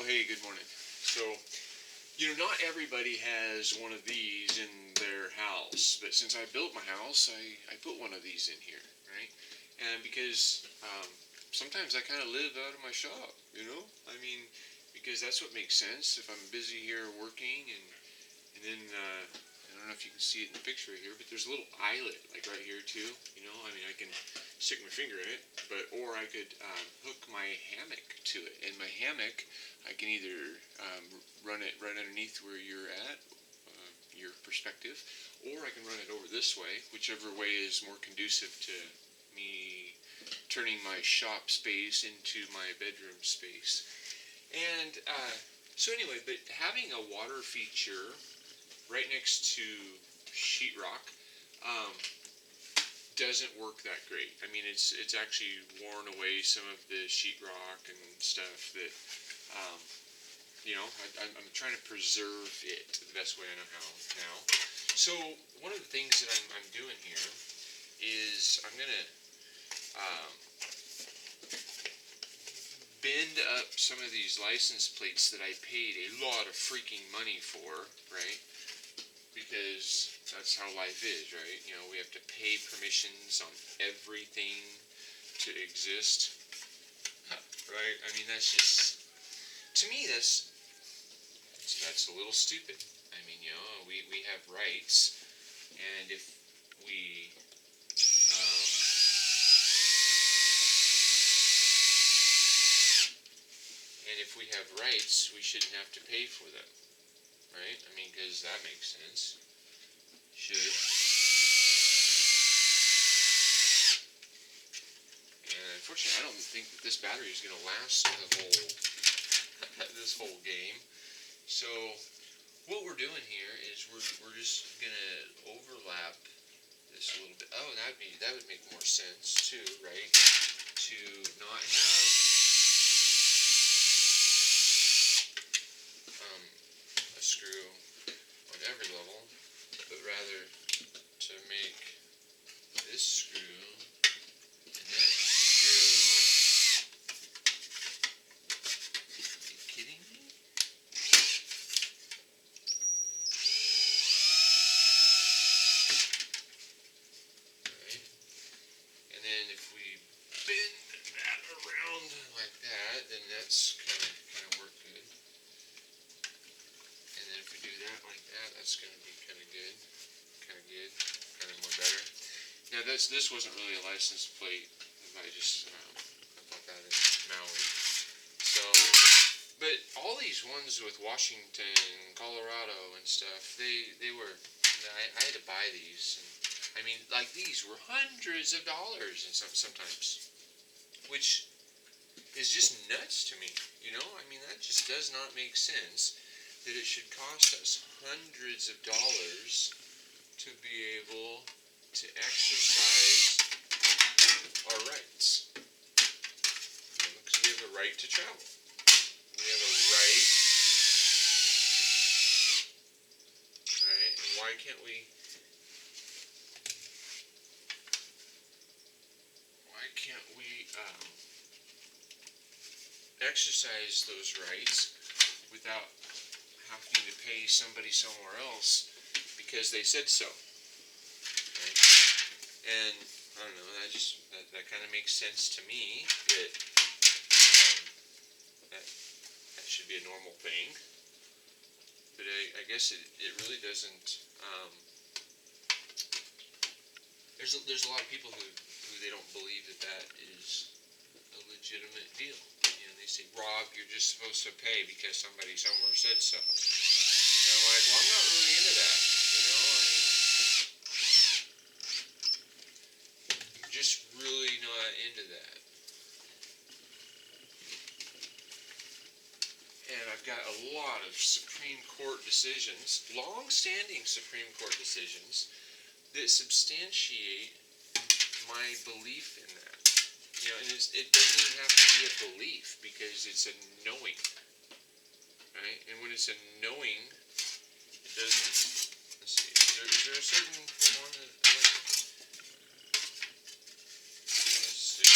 Well, hey, good morning. So, not everybody has one of these in their house, but since I built my house, I put one of these in here, right? And because sometimes I kind of live out of my shop, I mean, because that's what makes sense. If I'm busy here working, and then I don't know if you can see it in the picture here, but there's a little eyelet like right here too. I mean, I can stick my finger in it, or I could hook my hammock to it, and my hammock I can either run it right underneath where you're at, your perspective, or I can run it over this way, whichever way is more conducive to me turning my shop space into my bedroom space. And so anyway, but having a water feature right next to sheetrock doesn't work that great. I mean, it's actually worn away some of the sheetrock and stuff that I'm trying to preserve it the best way I know how now. So one of the things that I'm doing here is I'm gonna bend up some of these license plates that I paid a lot of freaking money for, right? Because that's how life is, right? We have to pay permissions on everything to exist, right? I mean, that's just, to me, that's a little stupid. I mean, we have rights, and if we have rights, we shouldn't have to pay for them, right? I mean, because that makes sense. Should. And unfortunately, I don't think that this battery is going to last this whole game. So what we're doing here is we're just going to overlap this a little bit. Oh, that would make more sense too, right? To not have a screw on every level, but rather to make this screw and that screw. Are you kidding me? Alright. And then if we bend that around like that, then that's kind of work good. And then if we do that like that, that's going to be kind of good, kind of more better. Now this wasn't really a license plate. I bought that in Maui. So, but all these ones with Washington, Colorado, and stuff, they were. I had to buy these. And, I mean, like these were hundreds of dollars, and sometimes, which is just nuts to me. I mean, that just does not make sense. That it should cost us hundreds of dollars to be able to exercise our rights. Because we have a right to travel. We have a right. Alright, and why can't we exercise those rights without having to pay somebody somewhere else because they said so, right? And I don't know, that kind of makes sense to me that that should be a normal thing, but I guess it really doesn't. There's a lot of people who they don't believe that is a legitimate deal. They say, Rob, you're just supposed to pay because somebody somewhere said so. And I'm like, well, I'm not really into that. I'm just really not into that. And I've got a lot of Supreme Court decisions, long-standing Supreme Court decisions, that substantiate my belief in that. And it doesn't even have to be a belief because it's a knowing, right? And when it's a knowing, it doesn't. Let's see. Is there a certain one that I like? Let's see.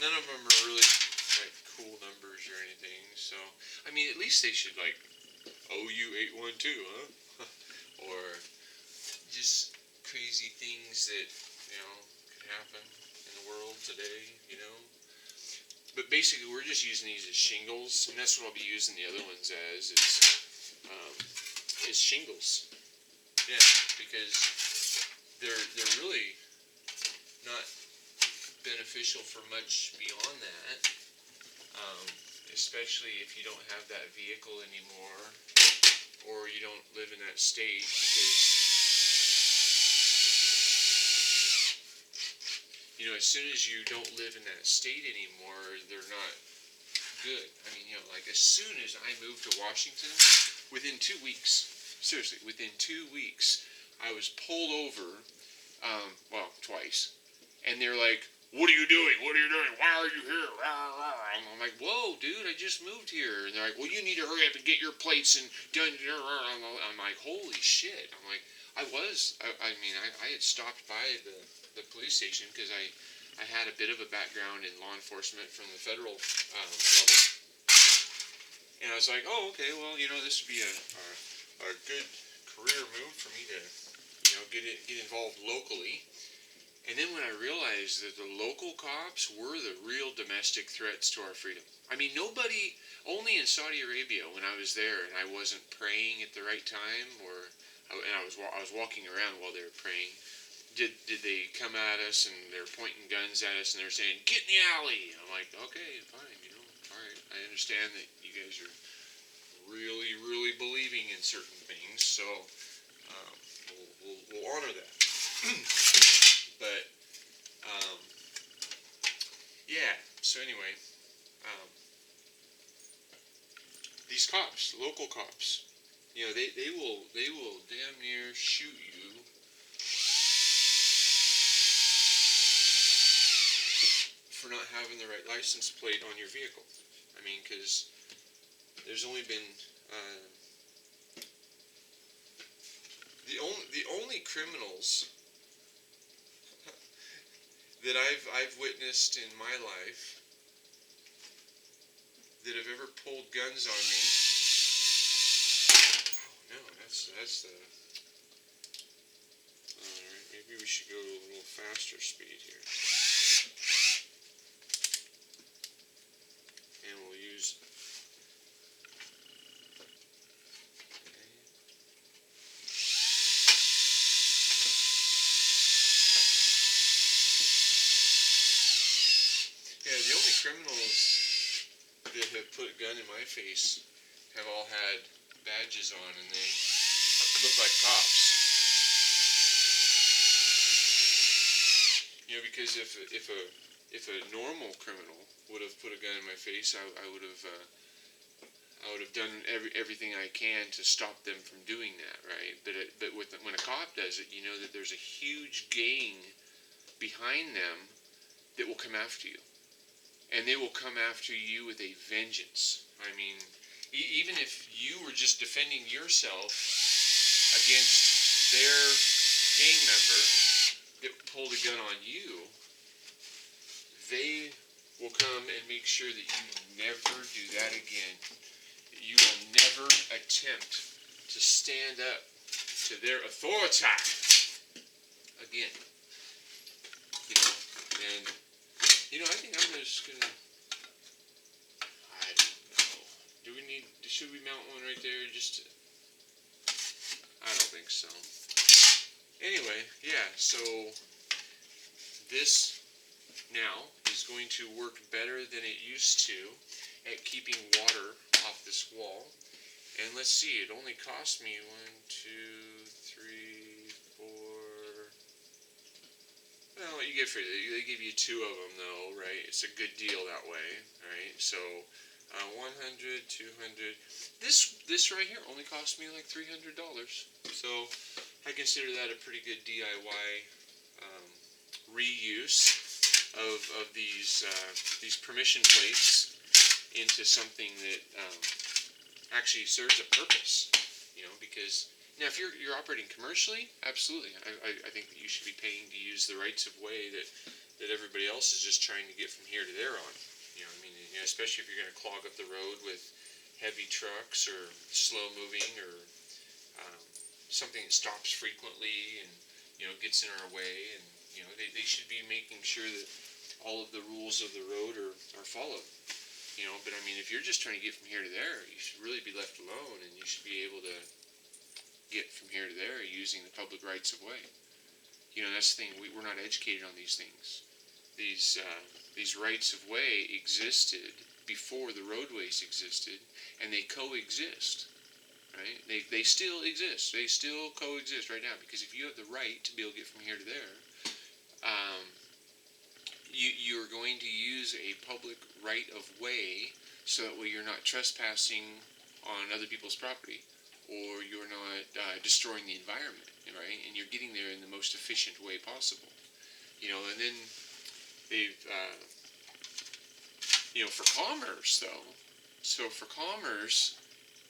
None of them are really cool numbers or anything. So, I mean, at least they should like OU812, huh? Or just crazy things that could happen in the world today. But basically, we're just using these as shingles, and that's what I'll be using the other ones as is shingles. Yeah, because they're really not beneficial for much beyond that, especially if you don't have that vehicle anymore, or you don't live in that state, because as soon as you don't live in that state anymore, they're not good. I mean, like as soon as I moved to Washington, within 2 weeks, seriously, within 2 weeks, I was pulled over, well, twice, and they're like, "What are you doing? What are you doing? Why are you here?" I'm like, "Whoa, dude, I just moved here." And they're like, "Well, you need to hurry up and get your plates and done." I'm like, "Holy shit!" I'm like, I had stopped by the police station because I had a bit of a background in law enforcement from the federal level, and I was like, "Oh, okay, well, this would be a good career move for me to get involved locally." And then when I realized that the local cops were the real domestic threats to our freedom. I mean, nobody, only in Saudi Arabia when I was there and I wasn't praying at the right time, and I was walking around while they were praying, did they come at us and they're pointing guns at us and they're saying, "Get in the alley." I'm like, "Okay, fine, all right. I understand that you guys are really, really believing in certain things, so we'll honor that." But yeah. So anyway, these cops, local cops, they will damn near shoot you for not having the right license plate on your vehicle. I mean, because there's only been the only criminals that I've witnessed in my life that have ever pulled guns on me. Oh no, that's the. Alright, maybe we should go to a little faster speed here. And we'll use. Yeah, the only criminals that have put a gun in my face have all had badges on and they look like cops. Because if a normal criminal would have put a gun in my face, I would have done everything I can to stop them from doing that, right? But when a cop does it, you know that there's a huge gang behind them that will come after you. And they will come after you with a vengeance. I mean, even if you were just defending yourself against their gang member that pulled a gun on you, they will come and make sure that you never do that again. You will never attempt to stand up to their authority again. And I think I'm just gonna. I don't know. Should we mount one right there? I don't think so. Anyway, yeah. So this now is going to work better than it used to at keeping water off this wall. And let's see. It only cost me 1, 2, 3, 4. Well, you get they give you 2 of them though, right? It's a good deal that way, right? So 100, 200. This right here only cost me like $300. So I consider that a pretty good DIY reuse of these permission plates into something that actually serves a purpose. Because now if you're operating commercially, absolutely, I think that you should be paying to use the rights of way that everybody else is just trying to get from here to there on. You know, especially if you're going to clog up the road with heavy trucks or slow moving or um, something that stops frequently and gets in our way. And they should be making sure that all of the rules of the road are followed. But I mean, if you're just trying to get from here to there, you should really be left alone, and you should be able to get from here to there using the public rights of way. That's the thing. We're not educated on these things. These rights of way existed before the roadways existed, and they coexist. Right? They still exist. They still coexist right now, because if you have the right to be able to get from here to there, um, you're going to use a public right of way, so that way you're not trespassing on other people's property, or you're not destroying the environment, right? And you're getting there in the most efficient way possible. And then they've, for commerce though, so for commerce,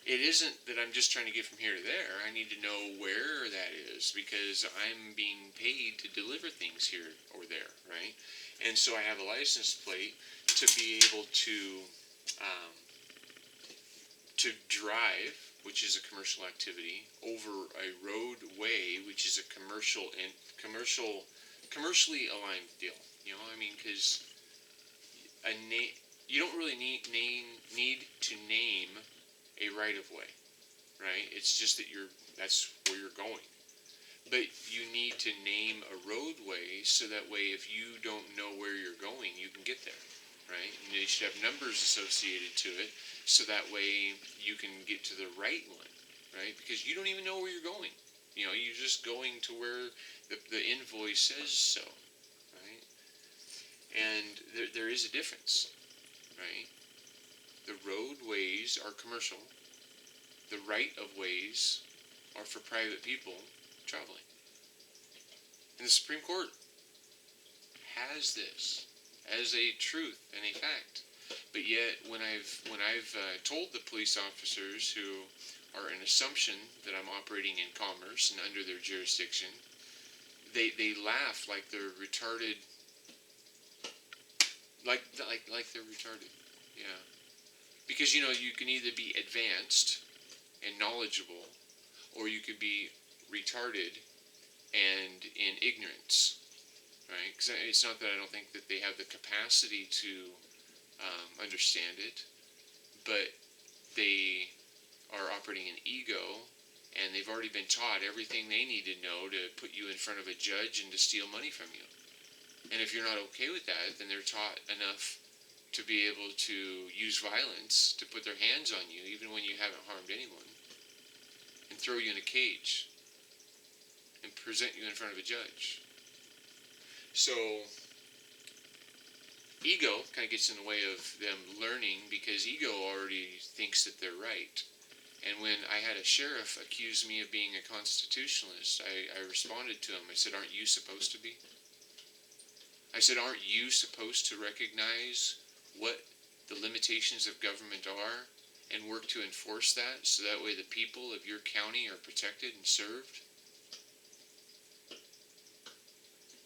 it isn't that I'm just trying to get from here to there. I need to know where that is, because I'm being paid to deliver things here or there, right? And so I have a license plate to be able to drive, which is a commercial activity, over a roadway, which is a commercially aligned deal. I mean, because you don't really need to name a right of way, right? It's just that that's where you're going. But you need to name a roadway, so that way if you don't know where you're going, you can get there, right? And you should have numbers associated to it, so that way you can get to the right one, right? Because you don't even know where you're going. You're just going to where the invoice says so, right? And there is a difference, right? The roadways are commercial. The right of ways are for private people traveling. And the Supreme Court has this as a truth and a fact. But yet, when I've told the police officers who are an assumption that I'm operating in commerce and under their jurisdiction, they laugh like they're retarded. Like they're retarded. Yeah. Because you can either be advanced and knowledgeable, or you could be retarded and in ignorance, right? Because it's not that I don't think that they have the capacity to understand it, but they are operating in ego, and they've already been taught everything they need to know to put you in front of a judge and to steal money from you. And if you're not okay with that, then they're taught enough to be able to use violence to put their hands on you, even when you haven't harmed anyone, and throw you in a cage and present you in front of a judge. So ego kind of gets in the way of them learning, because ego already thinks that they're right. And when I had a sheriff accuse me of being a constitutionalist, I responded to him. I said, "Aren't you supposed to be?" I said, "Aren't you supposed to recognize what the limitations of government are and work to enforce that, so that way the people of your county are protected and served?"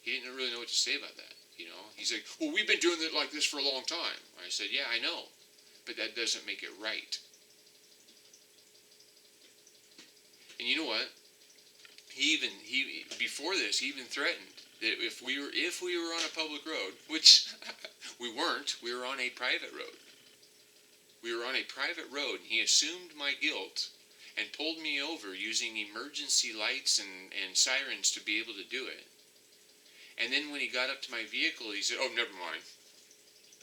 He didn't really know what to say about that. He's like, "Well, we've been doing it like this for a long time." I said, "Yeah, I know, but that doesn't make it right." And you know what? He before this, he even threatened that if we were on a public road, which we weren't, we were on a private road. We were on a private road, and he assumed my guilt and pulled me over using emergency lights and sirens to be able to do it. And then when he got up to my vehicle, he said, "Oh, never mind,"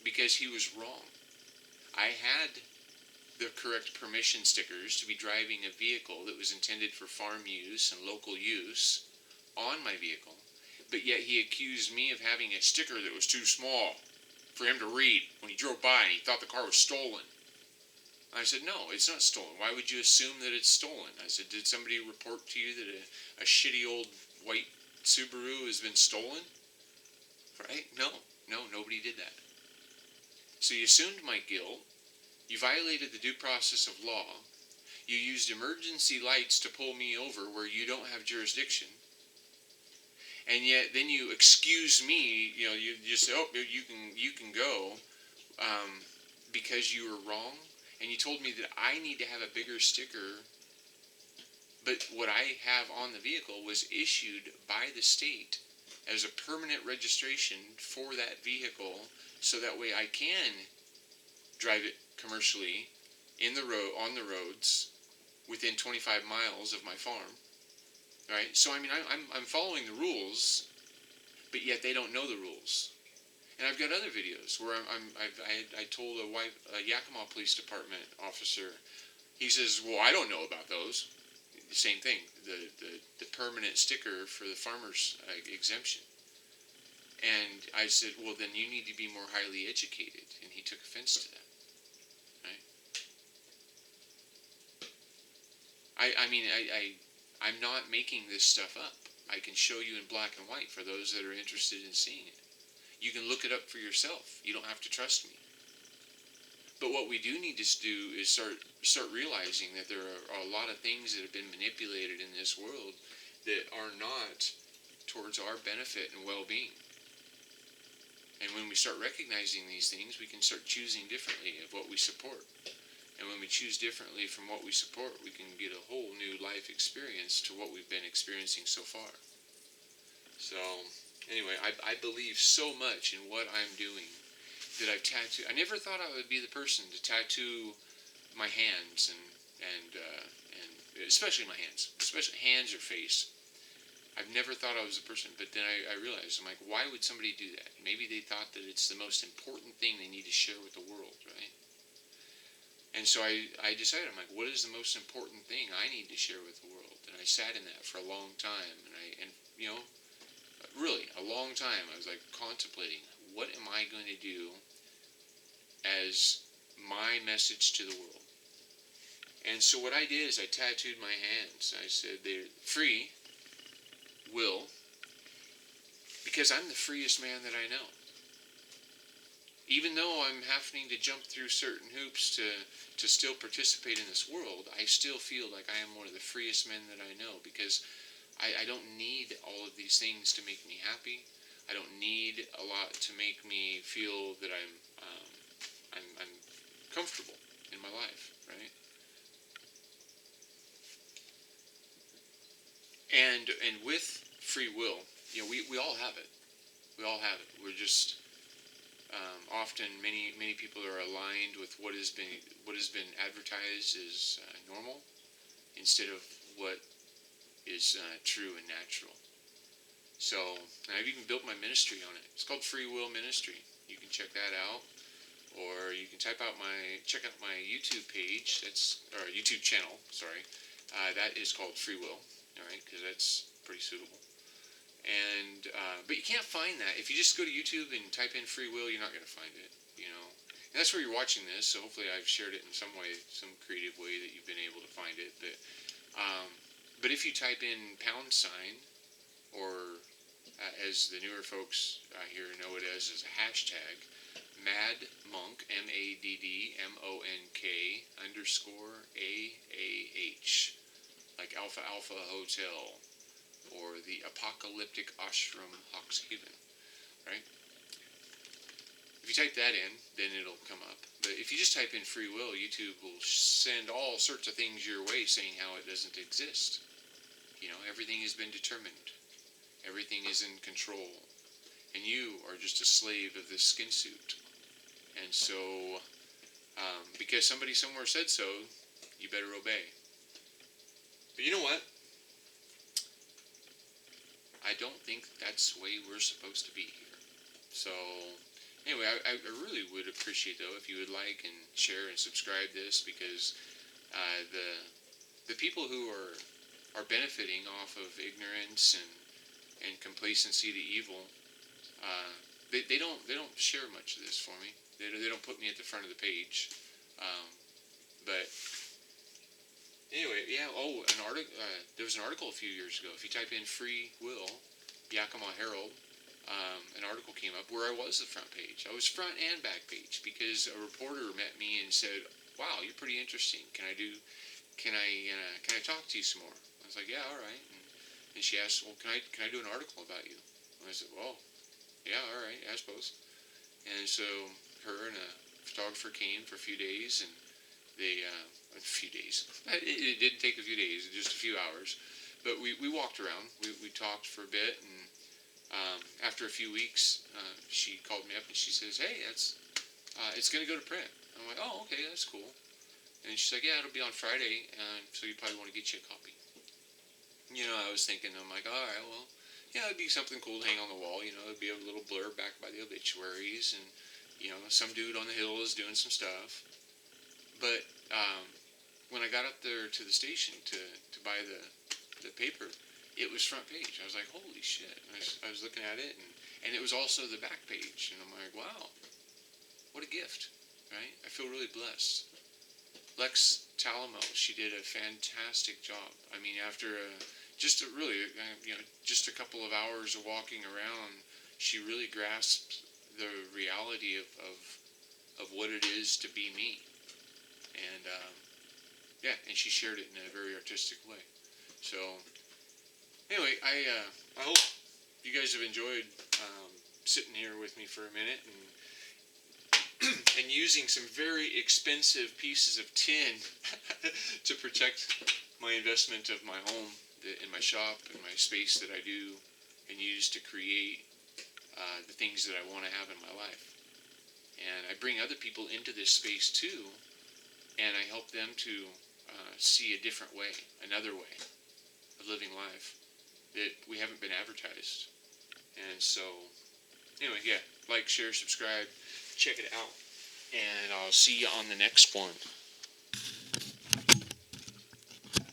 because he was wrong. I had the correct permission stickers to be driving a vehicle that was intended for farm use and local use on my vehicle, but yet he accused me of having a sticker that was too small for him to read when he drove by, and he thought the car was stolen. I said, "No, it's not stolen. Why would you assume that it's stolen?" I said, "Did somebody report to you that a shitty old white Subaru has been stolen?" Right? No, nobody did that. So you assumed my guilt. You violated the due process of law. You used emergency lights to pull me over where you don't have jurisdiction. And yet then you excuse me, you just say, "Oh, you can go," because you were wrong, and you told me that I need to have a bigger sticker, but what I have on the vehicle was issued by the state as a permanent registration for that vehicle, so that way I can drive it commercially in the road, on the roads within 25 miles of my farm, right? So I mean, I'm following the rules, but yet they don't know the rules. And I've got other videos where I told a Yakima Police Department officer. He says, "Well, I don't know about those." The same thing, the permanent sticker for the farmer's exemption. And I said, "Well, then you need to be more highly educated." And he took offense to that. Right? I'm not making this stuff up. I can show you in black and white for those that are interested in seeing it. You can look it up for yourself. You don't have to trust me. But what we do need to do is start realizing that there are a lot of things that have been manipulated in this world that are not towards our benefit and well-being. And when we start recognizing these things, we can start choosing differently of what we support. And when we choose differently from what we support, we can get a whole new life experience to what we've been experiencing so far. So anyway, I believe so much in what I'm doing that I've tattooed. I never thought I would be the person to tattoo my hands and especially my hands, especially hands or face. I've never thought I was the person, but then I realized, I'm like, why would somebody do that? Maybe they thought that it's the most important thing they need to share with the world, right? And so I decided, I'm like, what is the most important thing I need to share with the world? And I sat in that for a long time, and really a long time. I was like contemplating, what am I going to do as my message to the world? And so what I did is I tattooed my hands. I said they're free will, because I'm the freest man that I know. Even though I'm having to jump through certain hoops to still participate in this world, I still feel like I am one of the freest men that I know, because I don't need all of these things to make me happy. I don't need a lot to make me feel that I'm comfortable in my life, right? And with free will, we all have it. We all have it. We're just often many people are aligned with what has been advertised as normal, instead of what is true and natural. So I've even built my ministry on it. It's called Free Will Ministry. You can check that out, or you can check out my YouTube page. Or YouTube channel. Sorry, that is called Free Will. All right, because that's pretty suitable. And but you can't find that if you just go to YouTube and type in free will. You're not going to find it. And that's where you're watching this. So hopefully I've shared it in some way, some creative way that you've been able to find it. But if you type in £, or as the newer folks here know it as a hashtag, Mad Monk, MADDMONK _AAH, like Alpha Alpha Hotel, or the Apocalyptic Ashram Hawkshaven, right? If you type that in, then it'll come up. But if you just type in free will, YouTube will send all sorts of things your way saying how it doesn't exist. Everything has been determined. Everything is in control. And you are just a slave of this skin suit. And so, because somebody somewhere said so, you better obey. But you know what? I don't think that's the way we're supposed to be here. So, anyway, I really would appreciate, though, if you would like and share and subscribe this, because the people who are benefiting off of ignorance and complacency to evil, they don't share much of this for me. They don't put me at the front of the page. But anyway, yeah. Oh, an article. There was an article a few years ago. If you type in "free will," Yakima Herald, an article came up where I was the front page. I was front and back page, because a reporter met me and said, "Wow, you're pretty interesting. Can I talk to you some more?" I was like, "Yeah, all right." And she asked, "Well, can I do an article about you?" And I said, "Well, yeah, all right, I suppose." And so her and a photographer came for a few days, and they a few days. It did take a few days, just a few hours, but we walked around. We talked for a bit, and after a few weeks, she called me up and she says, "Hey, it's going to go to print." I'm like, "Oh, okay, that's cool." And she's like, "Yeah, it'll be on Friday, so you probably want to get you a copy." I was thinking, I'm like, all right, well, yeah, it'd be something cool to hang on the wall. It'd be a little blurb back by the obituaries, and some dude on the hill is doing some stuff. But when I got up there to the station to buy the paper, it was front page. I was like, holy shit! I was looking at it, and it was also the back page, and I'm like, wow, what a gift, right? I feel really blessed. Lex Talamo, she did a fantastic job. I mean, after just a couple of hours of walking around, she really grasped the reality of what it is to be me, and yeah, and she shared it in a very artistic way. So anyway, I hope you guys have enjoyed sitting here with me for a minute and using some very expensive pieces of tin to protect my investment of my home, in my shop, and my space that I do and use to create the things that I want to have in my life. And I bring other people into this space too, and I help them to see a different way, another way of living life that we haven't been advertised. And so, anyway, yeah, like, share, subscribe, check it out, and I'll see you on the next one.